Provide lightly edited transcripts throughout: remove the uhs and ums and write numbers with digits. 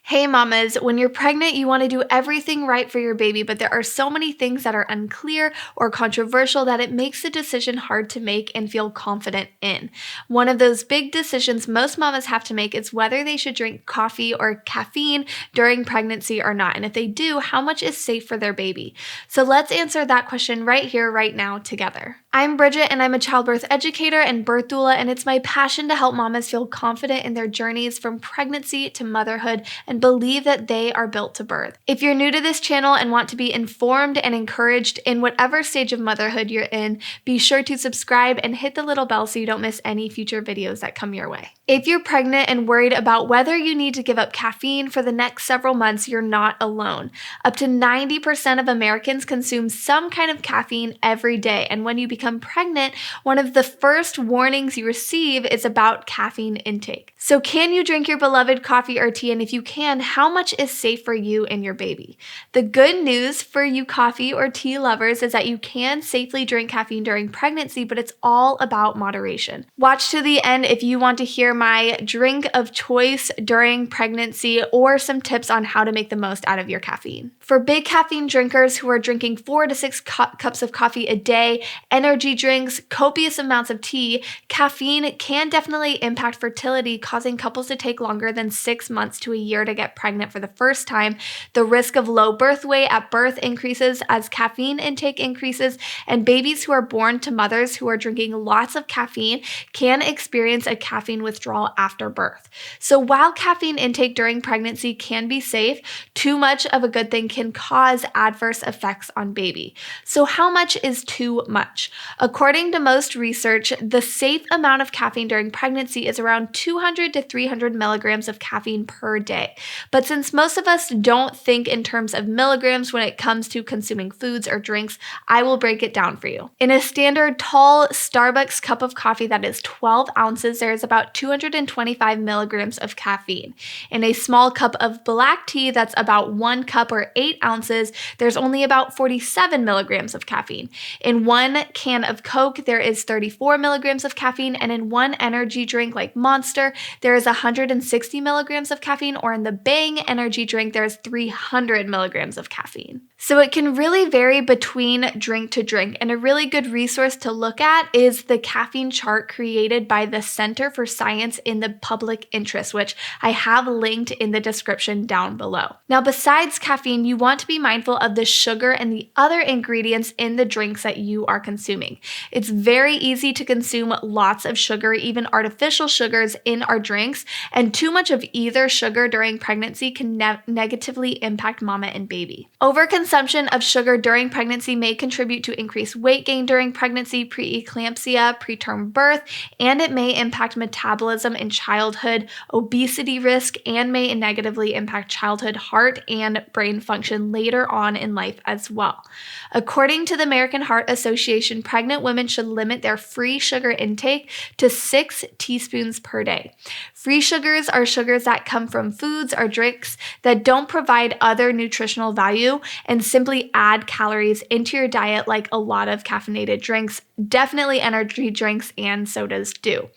Hey mamas, when you're pregnant, you want to do everything right for your baby, but there are so many things that are unclear or controversial that it makes the decision hard to make and feel confident in. One of those big decisions most mamas have to make is whether they should drink coffee or caffeine during pregnancy or not. And if they do, how much is safe for their baby? So let's answer that question right here, right now, together. I'm Bridget, and I'm a childbirth educator and birth doula, and it's my passion to help mamas feel confident in their journeys from pregnancy to motherhood and believe that they are built to birth. If you're new to this channel and want to be informed and encouraged in whatever stage of motherhood you're in, be sure to subscribe and hit the little bell so you don't miss any future videos that come your way. If you're pregnant and worried about whether you need to give up caffeine for the next several months, you're not alone. Up to 90% of Americans consume some kind of caffeine every day, and when you become pregnant, one of the first warnings you receive is about caffeine intake. So can you drink your beloved coffee or tea? And if you can, how much is safe for you and your baby? The good news for you coffee or tea lovers is that you can safely drink caffeine during pregnancy, but it's all about moderation. Watch to the end if you want to hear my drink of choice during pregnancy or some tips on how to make the most out of your caffeine. For big caffeine drinkers who are drinking 4 to 6 cups of coffee a day, energy drinks, copious amounts of tea, caffeine can definitely impact fertility, causing couples to take longer than 6 months to a year to get pregnant for the first time. The risk of low birth weight at birth increases as caffeine intake increases, and babies who are born to mothers who are drinking lots of caffeine can experience a caffeine withdrawal after birth. So while caffeine intake during pregnancy can be safe, too much of a good thing can cause adverse effects on baby. So how much is too much? According to most research, the safe amount of caffeine during pregnancy is around 200 to 300 milligrams of caffeine per day. But since most of us don't think in terms of milligrams when it comes to consuming foods or drinks, I will break it down for you. In a standard tall Starbucks cup of coffee that is 12 ounces, there is about 225 milligrams of caffeine. In a small cup of black tea that's about 1 cup or 8 ounces, there's only about 47 milligrams of caffeine. In 1 can of Coke, there is 34 milligrams of caffeine, and in 1 energy drink like Monster, there is 160 milligrams of caffeine, or in the Bang energy drink, there's 300 milligrams of caffeine. So it can really vary between drink to drink, and a really good resource to look at is the caffeine chart created by the Center for Science in the Public Interest, which I have linked in the description down below. Now, besides caffeine, you want to be mindful of the sugar and the other ingredients in the drinks that you are consuming. It's very easy to consume lots of sugar, even artificial sugars, in our drinks, and too much of either sugar during pregnancy can negatively impact mama and baby. Overconsumption of sugar during pregnancy may contribute to increased weight gain during pregnancy, preeclampsia, preterm birth, and it may impact metabolism in childhood, obesity risk, and may negatively impact childhood heart and brain function later on in life as well. According to the American Heart Association, pregnant women should limit their free sugar intake to 6 teaspoons per day. Free sugars are sugars that come from foods or drinks that don't provide other nutritional value and simply add calories into your diet, like a lot of caffeinated drinks, definitely energy drinks and sodas do.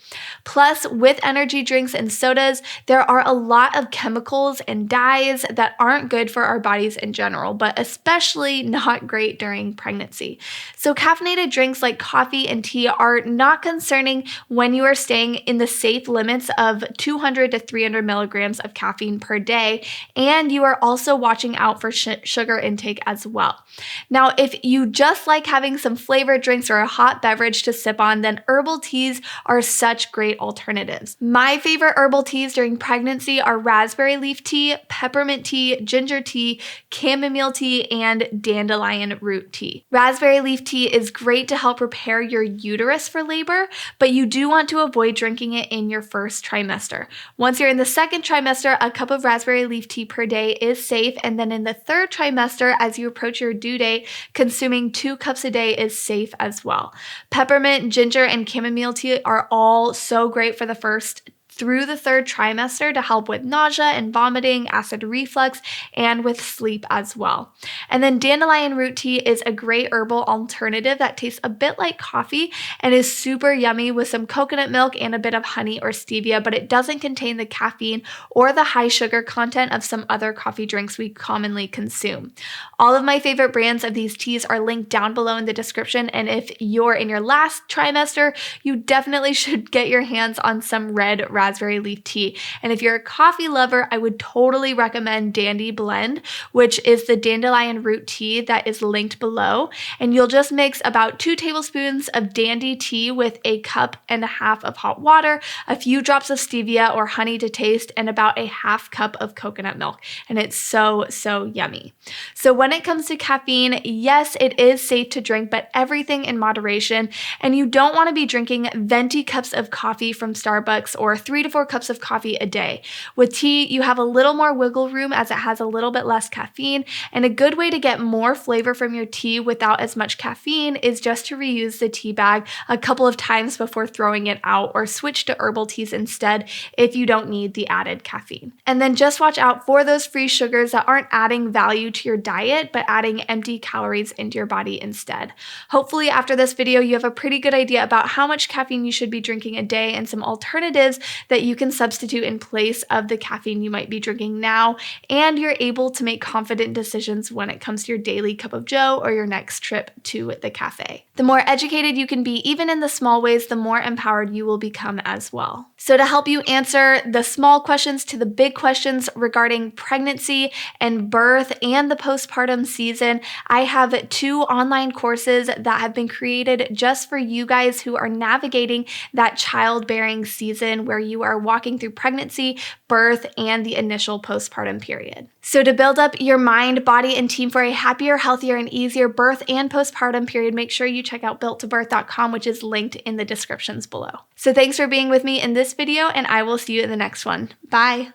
Plus, with energy drinks and sodas, there are a lot of chemicals and dyes that aren't good for our bodies in general, but especially not great during pregnancy. So caffeinated drinks like coffee and tea are not concerning when you are staying in the safe limits of 200 to 300 milligrams of caffeine per day, and you are also watching out for sugar intake as well. Now, if you just like having some flavored drinks or a hot beverage to sip on, then herbal teas are such great alternatives. My favorite herbal teas during pregnancy are raspberry leaf tea, peppermint tea, ginger tea, chamomile tea, and dandelion root tea. Raspberry leaf tea is great to help prepare your uterus for labor, but you do want to avoid drinking it in your first trimester. Once you're in the second trimester, a cup of raspberry leaf tea per day is safe, and then in the third trimester, as you approach your due date, consuming 2 cups a day is safe as well. Peppermint, ginger, and chamomile tea are all so great for the first through the third trimester to help with nausea and vomiting, acid reflux, and with sleep as well. And then dandelion root tea is a great herbal alternative that tastes a bit like coffee and is super yummy with some coconut milk and a bit of honey or stevia, but it doesn't contain the caffeine or the high sugar content of some other coffee drinks we commonly consume. All of my favorite brands of these teas are linked down below in the description, and if you're in your last trimester, you definitely should get your hands on some red raspberry leaf tea. And if you're a coffee lover, I would totally recommend Dandy Blend, which is the dandelion root tea that is linked below. And you'll just mix about 2 tablespoons of Dandy tea with a cup and a half of hot water, a few drops of stevia or honey to taste, and about a half cup of coconut milk. And it's so yummy. So when it comes to caffeine, yes, it is safe to drink, but everything in moderation. And you don't want to be drinking venti cups of coffee from Starbucks or 3 to 4 cups of coffee a day. With tea, you have a little more wiggle room as it has a little bit less caffeine, and a good way to get more flavor from your tea without as much caffeine is just to reuse the tea bag a couple of times before throwing it out, or switch to herbal teas instead if you don't need the added caffeine. And then just watch out for those free sugars that aren't adding value to your diet but adding empty calories into your body instead. Hopefully after this video you have a pretty good idea about how much caffeine you should be drinking a day and some alternatives that you can substitute in place of the caffeine you might be drinking now, and you're able to make confident decisions when it comes to your daily cup of joe or your next trip to the cafe. The more educated you can be, even in the small ways, the more empowered you will become as well. So to help you answer the small questions to the big questions regarding pregnancy and birth and the postpartum season, I have 2 online courses that have been created just for you guys who are navigating that childbearing season where you are walking through pregnancy, birth, and the initial postpartum period. So to build up your mind, body, and team for a happier, healthier, and easier birth and postpartum period, make sure you check out builttobirth.com, which is linked in the descriptions below. So thanks for being with me in this video, and I will see you in the next one. Bye.